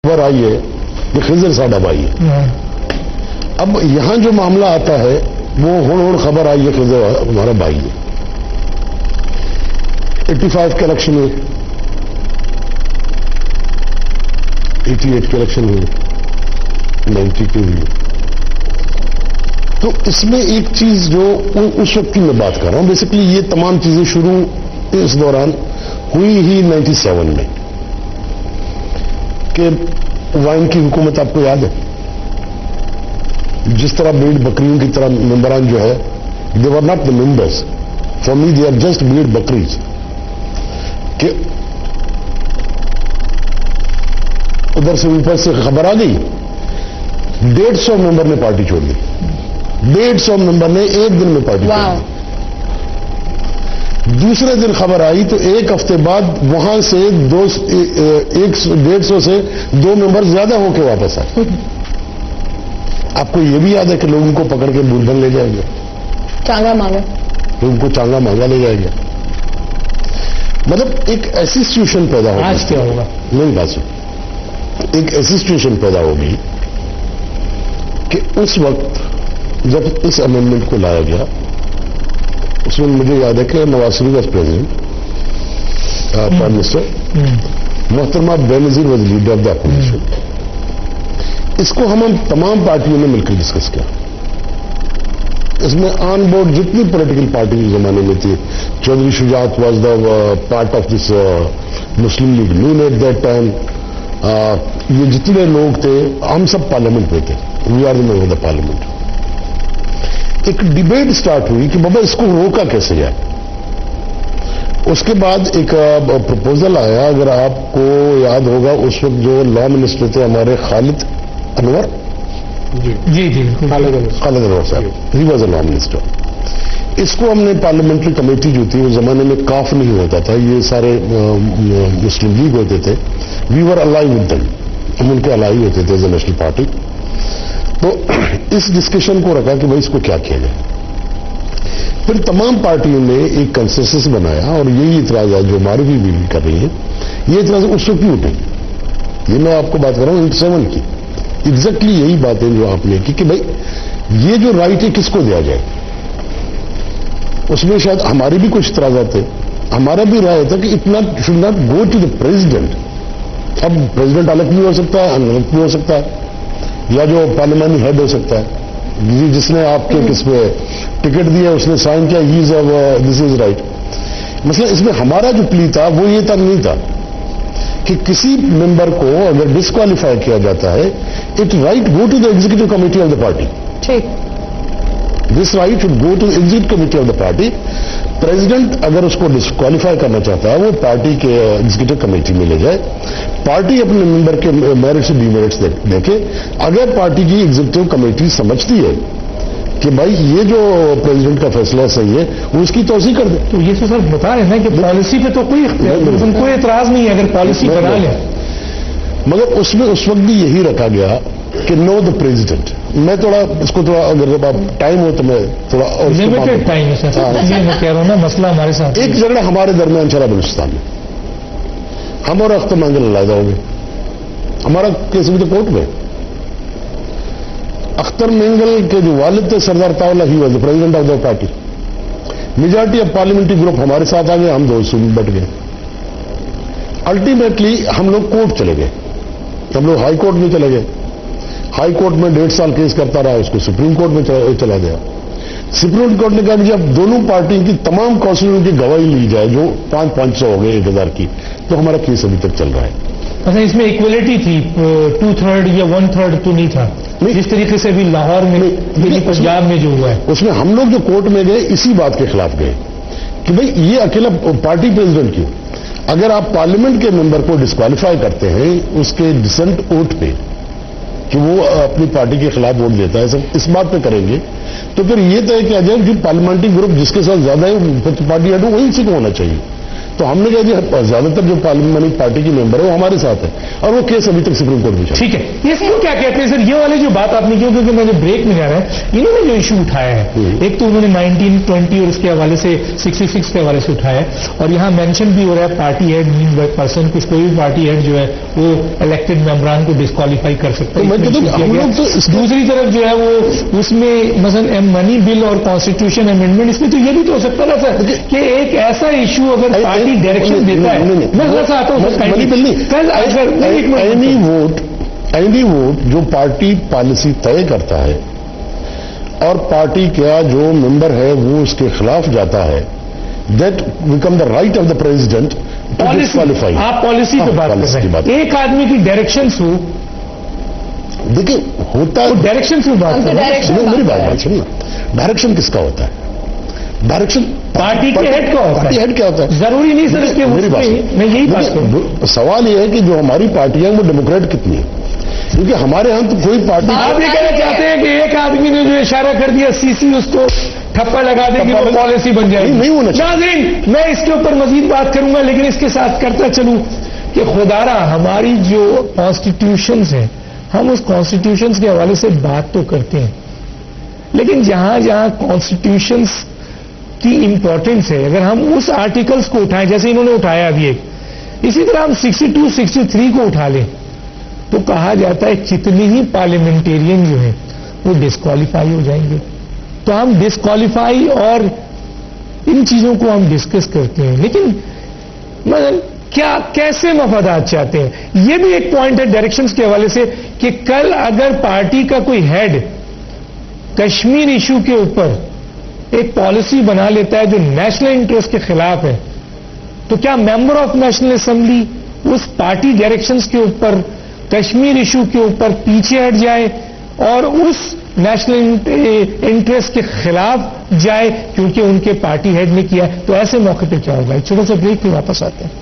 خبر آئی ہے کہ خضر صاحب آئی ہے. اب یہاں جو معاملہ آتا ہے وہ ہڑ خبر آئی ہے خضر ہمارا بھائی ہے. 85 کے الیکشن ہوئے, 88 کے الیکشن ہوئے, 92 ہوئی. تو اس میں ایک چیز جو اس وقت کی میں بات کر رہا ہوں, بیسکلی یہ تمام چیزیں شروع اس دوران ہوئی ہی 97 میں کہ وائن کی حکومت آپ کو یاد ہے, جس طرح بھیڑ بکریوں کی طرح ممبران جو ہے, they were not the members, for me they are just بھیڑ بکریز, کہ ادھر سے اوپر سے خبر آ گئی 150 ممبر نے پارٹی چھوڑ دی, 150 ممبر نے ایک دن میں پارٹی چھوڑ دی. دوسرے دن خبر آئی تو ایک ہفتے بعد وہاں سے 150 سے 2 ممبر زیادہ ہو کے واپس آئے. آپ کو یہ بھی یاد ہے کہ لوگوں کو پکڑ کے بولبن لے جائے گا, چانگا مانگا, لوگوں کو چانگا مانگا لے جائے گا. مطلب ایک ایسی سچویشن پیدا ہوگی. آج کیا ہوگا نہیں بات سن, ایک ایسی سچویشن پیدا ہوگی کہ اس وقت جب اس امینڈمنٹ کو لایا گیا, اس میں مجھے یاد ہے کہ Nawaz Sharif was president, prime minister, محترمہ Benazir was leader of the opposition. اس کو ہم تمام پارٹیوں نے مل کر ڈسکس کیا. اس میں آن بورڈ جتنی پولیٹیکل پارٹی اس زمانے میں تھی, Chaudhry Shujaat was the part of this Muslim League Noon at that time, یہ جتنے لوگ تھے ہم سب پارلیمنٹ میں تھے, we are in the parliament. ایک ڈبیٹ سٹارٹ ہوئی کہ بابا اس کو روکا کیسے جائے. اس کے بعد ایک پروپوزل آیا, اگر آپ کو یاد ہوگا اس وقت جو لا منسٹر تھے ہمارے خالد انور, جی خالد انور صاحب, he was a law minister. اس کو ہم نے پارلیمنٹری کمیٹی جو تھی, اس زمانے میں کاف نہیں ہوتا تھا, یہ سارے مسلم لیگ ہوتے تھے, وی ور الائی ود دم, ہم ان کے الائی ہوتے تھے ایز اے نیشنل پارٹی. تو اس ڈسکشن کو رکھا کہ بھائی اس کو کیا کیا جائے. پھر تمام پارٹیوں نے ایک کنسنسس بنایا, اور یہی اعتراضات جو ہماری بھی کر رہی ہیں, یہ اعتراض اس وقت بھی اٹھے. یہ میں آپ کو بات کر رہا ہوں 87 کی, ایگزیکٹلی یہی باتیں جو آپ نے کی کہ بھائی یہ جو رائٹ ہے کس کو دیا جائے. اس میں شاید ہماری بھی کچھ اعتراضات تھے. ہمارا بھی رائے تھا کہ اتنا should not go to the president. اب پریزیڈنٹ الگ بھی ہو سکتا ہے, الگ بھی ہو سکتا ہے, یا جو پارلیمانی ہیڈ ہو سکتا ہے, جس نے آپ کے کس پہ ٹکٹ دیا اس نے سائن کیا, دس از رائٹ. مثلا اس میں ہمارا جو پلی تھا وہ یہ تک نہیں تھا کہ کسی ممبر کو اگر ڈسکوالیفائی کیا جاتا ہے, it right go to the executive committee of the party. ٹھیک, this right should go to executive committee of the party. President اگر اس کو ڈسکوالیفائی کرنا چاہتا ہے وہ پارٹی کے ایگزیکٹو کمیٹی میں لے جائے, پارٹی اپنے ممبر کے میرٹ سے ڈی میرٹس دیکھے. اگر پارٹی کی ایگزیکٹو کمیٹی سمجھتی ہے کہ بھائی یہ جو پریزیڈنٹ کا فیصلہ صحیح ہے, وہ اس کی توثیق کر دے. تو یہ تو سر بتا رہے ہیں نا کہ پالیسی پہ تو کوئی اعتراض نہیں ہے اگر پالیسی بنا لیں. مگر اس میں اس وقت بھی یہی رکھا گیا کہ نو دا پریزیڈنٹ. میں تھوڑا اس کو تھوڑا اگر جب آپ ٹائم ہو تو میں تھوڑا اور لمیٹڈ ٹائم ہے سر, میں کہہ رہا ہوں نا مسئلہ ہمارے ساتھ. ایک جھگڑا ہمارے درمیان چلا بلوچستان میں, ہم اور اختر مانگل علیحدہ ہو گئے. ہمارا کیس بھی تو کورٹ میں. اختر مینگل کے جو والد تھے Sardar Taola, he was the president of the party. Majority of parliamentary group ہمارے ساتھ آ گئے, ہم دو بیٹھ گئے. الٹیمیٹلی ہم لوگ کورٹ چلے گئے, ہم لوگ ہائی کورٹ میں چلے گئے. ہائی کورٹ میں 1.5 سال کیس کرتا رہا, اس کو سپریم کورٹ میں چلا گیا. سپریم کورٹ نے کہا کہ جب دونوں پارٹیوں کی تمام کونسلروں کی گواہی لی جائے, جو 500 ہو گئے 1000 کی, تو ہمارا کیس ابھی تک چل رہا ہے. اچھا, اس میں ایکویلٹی تھی, 2/3 یا 1/3 تو نہیں تھا جس طریقے سے بھی لاہور میں دلی پنجاب میں جو ہوا ہے. اس میں ہم لوگ جو کورٹ میں گئے اسی بات کے خلاف گئے کہ بھئی یہ اکیلا پارٹی پریزیڈنٹ کیوں. اگر آپ پارلیمنٹ کے ممبر کو ڈسکوالیفائی کرتے ہیں اس کے ڈسنٹ ووٹ پہ کہ وہ اپنی پارٹی کے خلاف ووٹ دیتا ہے, سب اس بات پہ کریں گے, تو پھر یہ طے کیا جائے جو پارلیمنٹری گروپ جس کے ساتھ زیادہ ہے پارٹی ہیڈ وہی سے ہونا چاہیے. تو ہم نے کہا جی زیادہ تر جو پارلیمانی پارٹی کی ممبر ہے وہ ہمارے ساتھ ہے اور وہ کیس ابھی تک سپریم کورٹ میں چل رہا ہے. ٹھیک ہے. اس کو کیا کہتے ہیں سر یہ والے جو بات آپ نے کی کیونکہ میں نے بریک میں جا رہا ہے انہوں نے جو ایشو اٹھایا ہے ایک تو انہوں نے 1920 اور اس کے حوالے سے 66 کے حوالے سے اٹھایا ہے اور یہاں مینشن بھی ہو رہا ہے party head man by person کچھ کوئی بھی پارٹی ہیڈ جو ہے وہ الیکٹڈ ممبران کو ڈسکوالیفائی کر سکتا ہے. دوسری طرف جو ہے وہ اس میں مثلا منی بل اور کانسٹیٹیوشن امینڈمنٹ اس میں تو یہ بھی تو ہو سکتا ہے نا سر کہ ایک ایسا ایشو اگر پارٹی ڈائریکشن دیتا ہے میں ایسا آتا ہوں اینی ووٹ جو پارٹی پالیسی طے کرتا ہے اور پارٹی کا جو ممبر ہے وہ اس کے خلاف جاتا ہے that become the right of the president to disqualify. آپ پالیسی پہ بات کر رہے ہیں ایک آدمی کی ڈائریکشن ہو دیکھیں ہوتا ہے ڈائریکشن سے بات کر رہے ہیں میری بات سننا ڈائریکشن کس کا ہوتا ہے ڈائریکشن پارٹی کے ہیڈ کا ہوتا ہے. پارٹی ہیڈ کیا ہوتا ہے ضروری نہیں سر اس کے میری بات میں یہی بات کروں سوال یہ ہے کہ جو ہماری پارٹی ہے وہ ڈیموکریٹ کتنی ہے کیونکہ ہمارے ہاں تو کوئی پارٹی آپ یہ کہنا چاہتے ہیں کہ ایک آدمی نے جو اشارہ کر دیا سی اس کو ٹھپا لگا دے گی وہ پالیسی بن جائے گی. نہیں ہونا چاہیے. ناظرین میں اس کے اوپر مزید بات کروں گا لیکن اس کے ساتھ کرتا چلوں کہ خدارا ہماری جو کانسٹیٹیوشنز ہیں ہم اس کانسٹیٹیوشنز کے حوالے سے بات تو کرتے ہیں لیکن جہاں جہاں کانسٹیٹیوشنز کی امپورٹنس ہے اگر ہم اس آرٹیکلز کو اٹھائیں جیسے انہوں نے اٹھایا ابھی ایک اسی طرح ہم 62 63 کو اٹھا لیں تو کہا جاتا ہے کتنی ہی پارلیمنٹیرین جو ہیں وہ ڈسکوالیفائی ہو جائیں گے. تو ہم ڈسکوالیفائی اور ان چیزوں کو ہم ڈسکس کرتے ہیں لیکن مثلا کیا کیسے مفادات چاہتے ہیں یہ بھی ایک پوائنٹ ہے ڈائریکشنز کے حوالے سے کہ کل اگر پارٹی کا کوئی ہیڈ کشمیر ایشو کے اوپر ایک پالیسی بنا لیتا ہے جو نیشنل انٹرسٹ کے خلاف ہے تو کیا ممبر آف نیشنل اسمبلی اس پارٹی ڈائریکشنز کے اوپر کشمیر ایشو کے اوپر پیچھے ہٹ جائے اور اس نیشنل انٹرسٹ کے خلاف جائے کیونکہ ان کے پارٹی ہیڈ نے کیا تو ایسے موقع پہ کیا ہوگا. ایک چھوٹا سا بریک پہ واپس آتے ہیں.